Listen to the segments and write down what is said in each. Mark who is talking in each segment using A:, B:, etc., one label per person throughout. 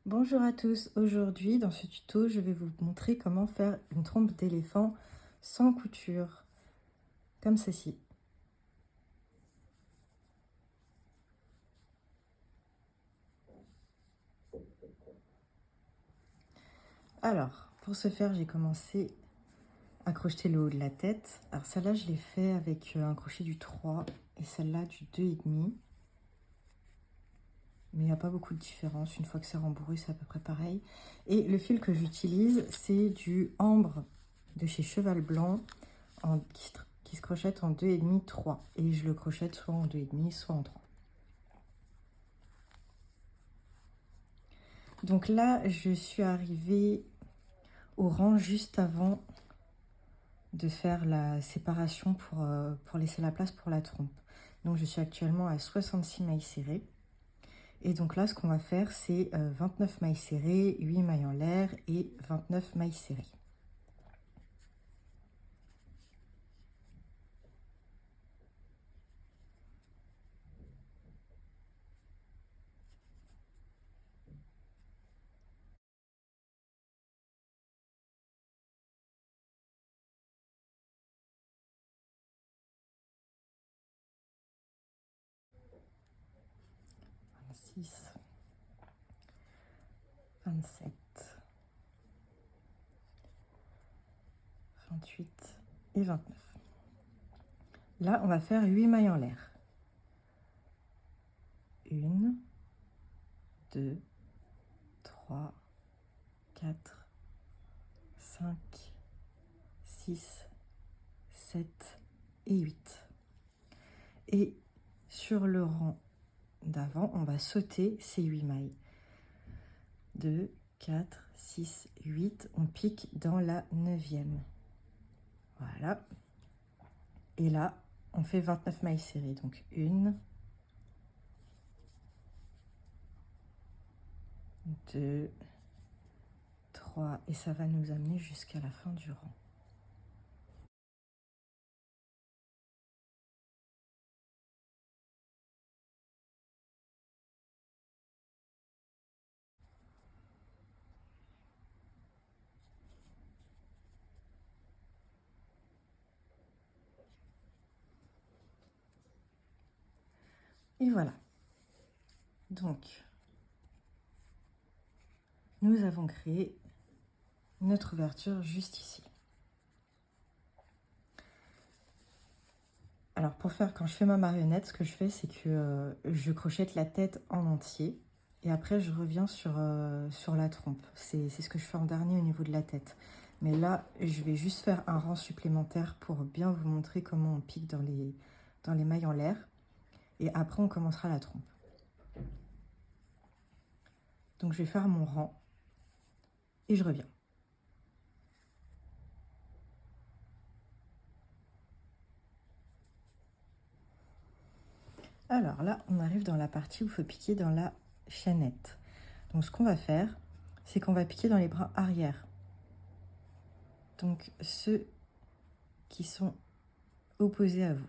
A: Bonjour à tous, aujourd'hui dans ce tuto je vais vous montrer comment faire une trompe d'éléphant sans couture, comme ceci. Alors, pour ce faire j'ai commencé à crocheter le haut de la tête. Alors celle-là je l'ai fait avec un crochet du 3 et celle-là du 2,5. Mais il n'y a pas beaucoup de différence, une fois que c'est rembourré c'est à peu près pareil. Et le fil que j'utilise c'est du ambre de chez Cheval Blanc qui se crochette en 2,5, 3. Et je le crochette soit en 2,5, soit en 3. Donc là, je suis arrivée au rang juste avant de faire la séparation pour laisser la place pour la trompe. Donc je suis actuellement à 66 mailles serrées. Et donc là, ce qu'on va faire, c'est 29 mailles serrées, 8 mailles en l'air et 29 mailles serrées. Six, 27, 28 et 29. Là, on va faire 8 mailles en l'air. 1, 2, 3, 4, 5, 6, 7 et 8. Et sur le rang d'avant, on va sauter ces 8 mailles. 2, 4, 6, 8. On pique dans la 9e. Voilà. Et là, on fait 29 mailles serrées. Donc 1, 2, 3. Et ça va nous amener jusqu'à la fin du rang. Et voilà. Donc, nous avons créé notre ouverture juste ici. Alors, pour faire, quand je fais ma marionnette, ce que je fais, c'est que je crochette la tête en entier. Et après, je reviens sur la trompe. C'est ce que je fais en dernier au niveau de la tête. Mais là, je vais juste faire un rang supplémentaire pour bien vous montrer comment on pique dans les mailles en l'air. Et après, on commencera la trompe. Donc, je vais faire mon rang et je reviens. Alors là, on arrive dans la partie où il faut piquer dans la chaînette. Donc, ce qu'on va faire, c'est qu'on va piquer dans les bras arrière. Donc, ceux qui sont opposés à vous.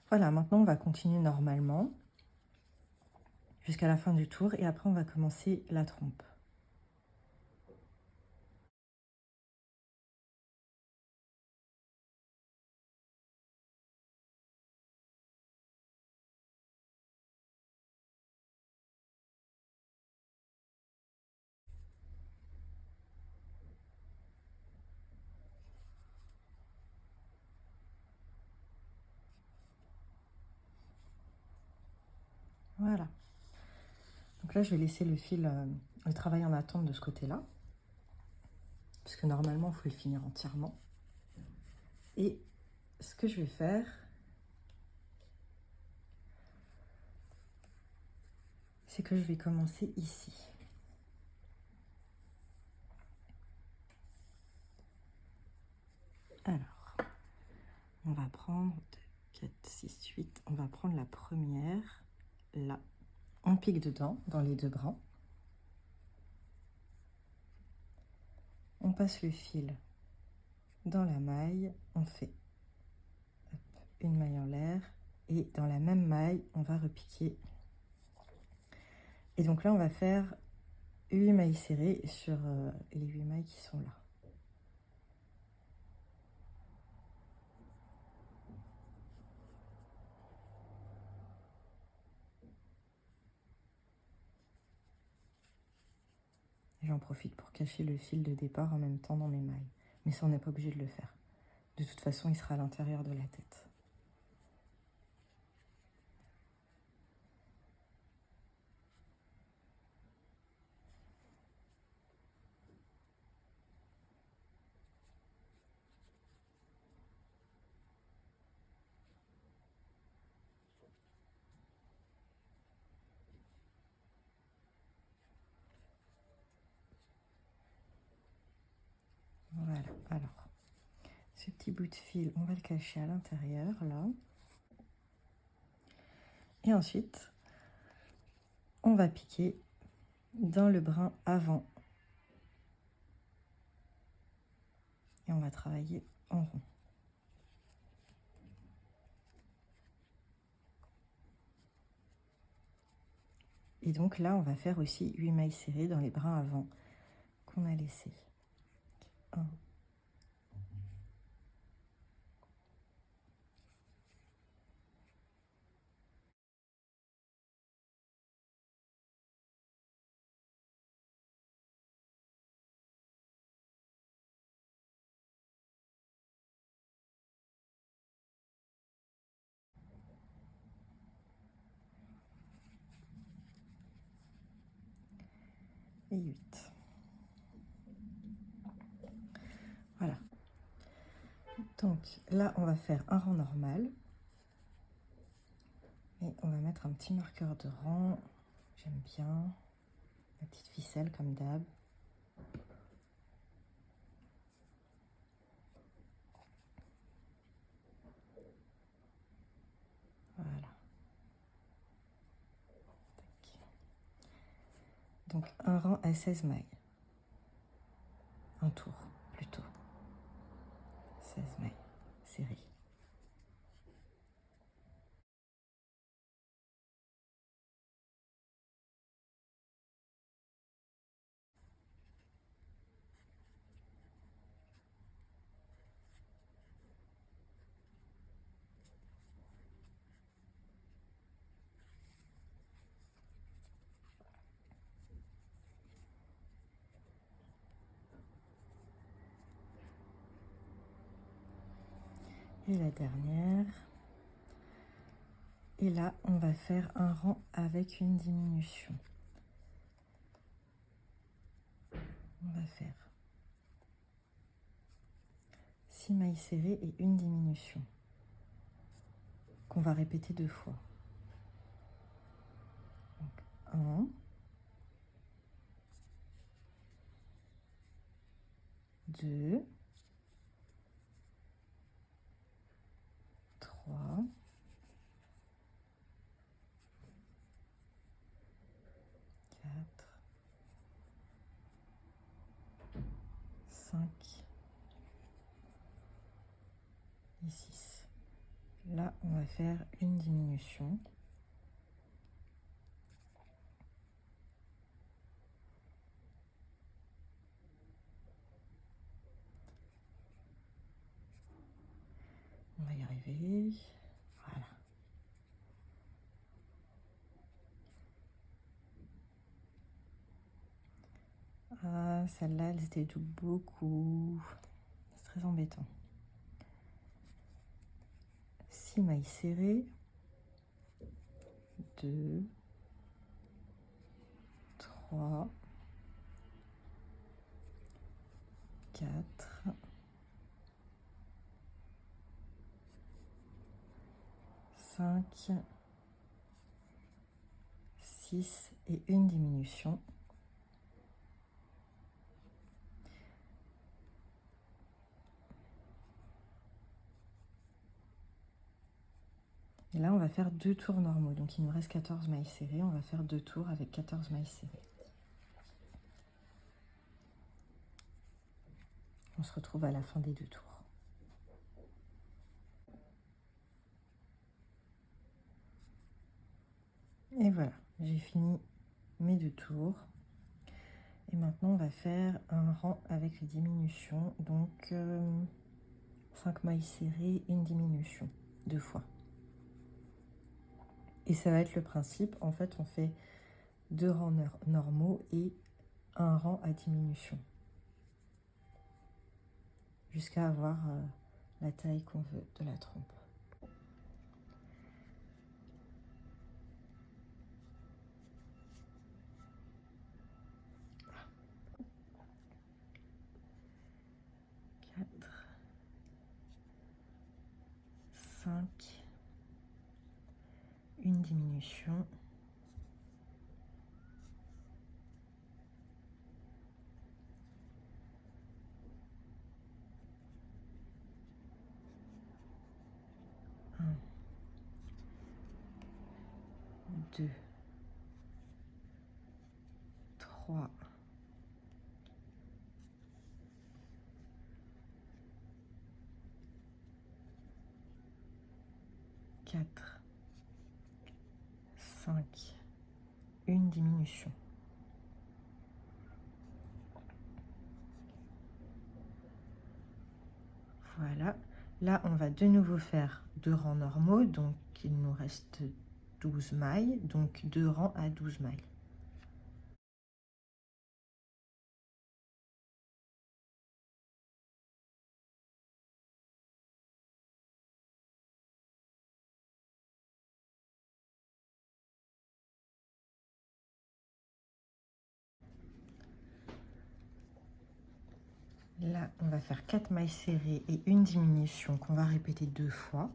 A: Voilà, maintenant on va continuer normalement jusqu'à la fin du tour et après on va commencer la trompe. Voilà. Donc là, je vais laisser le fil, le travail en attente de ce côté-là. Parce que normalement, il faut le finir entièrement. Et ce que je vais faire, c'est que je vais commencer ici. Alors, on va prendre 2, 4, 6, 8. On va prendre la première, là. On pique dedans, dans les deux brins. On passe le fil dans la maille. On fait une maille en l'air. Et dans la même maille, on va repiquer. Et donc là, on va faire 8 mailles serrées sur les 8 mailles qui sont là. J'en profite pour cacher le fil de départ en même temps dans mes mailles. Mais ça, on n'est pas obligé de le faire. De toute façon, il sera à l'intérieur de la tête. Voilà, alors, ce petit bout de fil, on va le cacher à l'intérieur, là. Et ensuite, on va piquer dans le brin avant. Et on va travailler en rond. Et donc là, on va faire aussi 8 mailles serrées dans les brins avant qu'on a laissé. 1, et 8. Voilà. Donc là, on va faire un rang normal. Et on va mettre un petit marqueur de rang. J'aime bien. La petite ficelle comme d'hab. Voilà. Tac. Donc un rang à 16 mailles. Un tour plutôt. 16 mailles serrées. Et la dernière. Et là, on va faire un rang avec une diminution. On va faire 6 mailles serrées et une diminution qu'on va répéter 2 fois. Donc 1, 2, 3, 4, 5 et 6. Là, on va faire une diminution. On va y arriver. Voilà. Ah, celle-là, elle se dédouble beaucoup. C'est très embêtant. 6 mailles serrées. 2, 3, 4, 5, 6 et une diminution. Et là, on va faire 2 tours normaux. Donc, il nous reste 14 mailles serrées. On va faire 2 tours avec 14 mailles serrées. On se retrouve à la fin des 2 tours. Et voilà, j'ai fini mes 2 tours. Et maintenant, on va faire un rang avec les diminutions. Donc, 5 mailles serrées, une diminution, 2 fois. Et ça va être le principe. En fait, on fait 2 rangs normaux et un rang à diminution. Jusqu'à avoir la taille qu'on veut de la trompe. Quatre, 5, une diminution. Un, 2, 3, 4, 5, une diminution. Voilà. Là, on va de nouveau faire 2 rangs normaux. Donc, il nous reste 12 mailles. Donc, 2 rangs à 12 mailles. Là, on va faire 4 mailles serrées et une diminution qu'on va répéter 2 fois.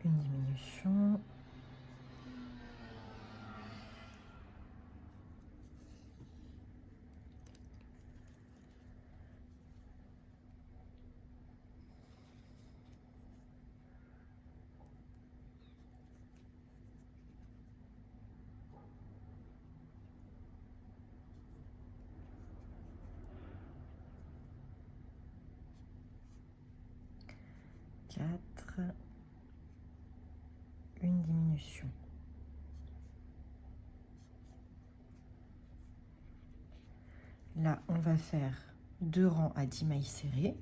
A: Une diminution. Quatre, une diminution. Là, on va faire 2 rangs à 10 mailles serrées.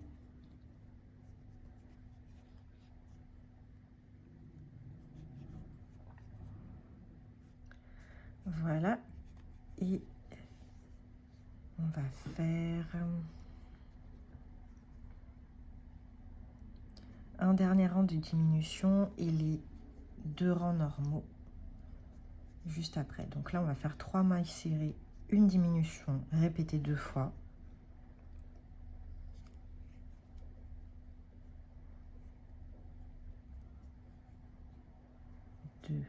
A: Voilà. Et on va faire un dernier rang de diminution et les 2 rangs normaux juste après. Donc là, on va faire 3 mailles serrées, une diminution, répétée 2 fois. 2,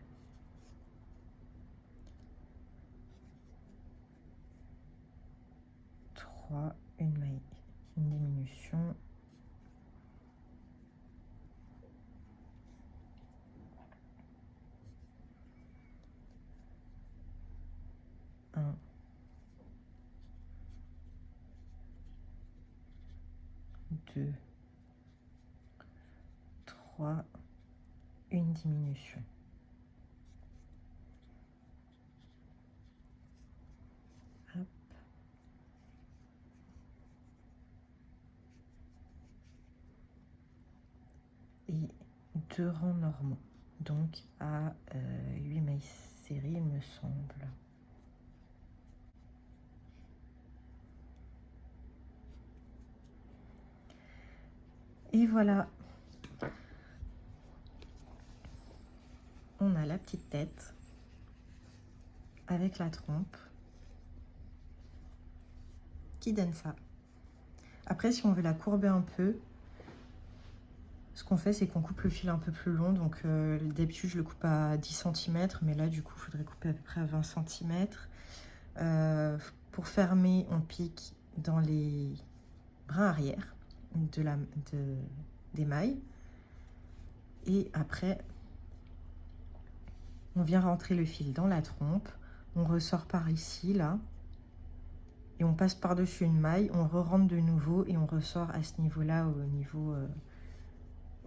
A: 3, une maille, une diminution. 1, 2, 3, une diminution. Hop. Et 2 rangs normaux. donc à 8 mailles serrées, il me semble. Et voilà, on a la petite tête avec la trompe qui donne ça. Après, si on veut la courber un peu, ce qu'on fait, c'est qu'on coupe le fil un peu plus long. Donc d'habitude, je le coupe à 10 cm, mais là, du coup, il faudrait couper à peu près à 20 cm. Pour fermer, on pique dans les brins arrière des mailles. Et après, on vient rentrer le fil dans la trompe. On ressort par ici, là. Et on passe par-dessus une maille. On re-rentre de nouveau et on ressort à ce niveau-là, au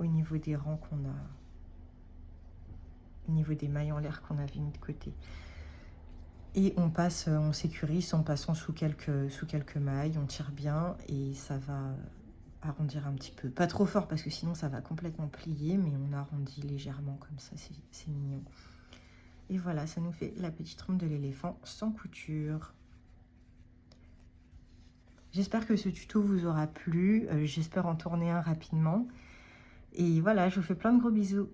A: niveau des rangs qu'on a, au niveau des mailles en l'air qu'on avait mis de côté. Et on passe, on sécurise en passant sous quelques mailles, on tire bien et ça va arrondir un petit peu. Pas trop fort parce que sinon ça va complètement plier, mais on arrondit légèrement comme ça, c'est mignon. Et voilà, ça nous fait la petite trompe de l'éléphant sans couture. J'espère que ce tuto vous aura plu, j'espère en tourner un rapidement. Et voilà, je vous fais plein de gros bisous.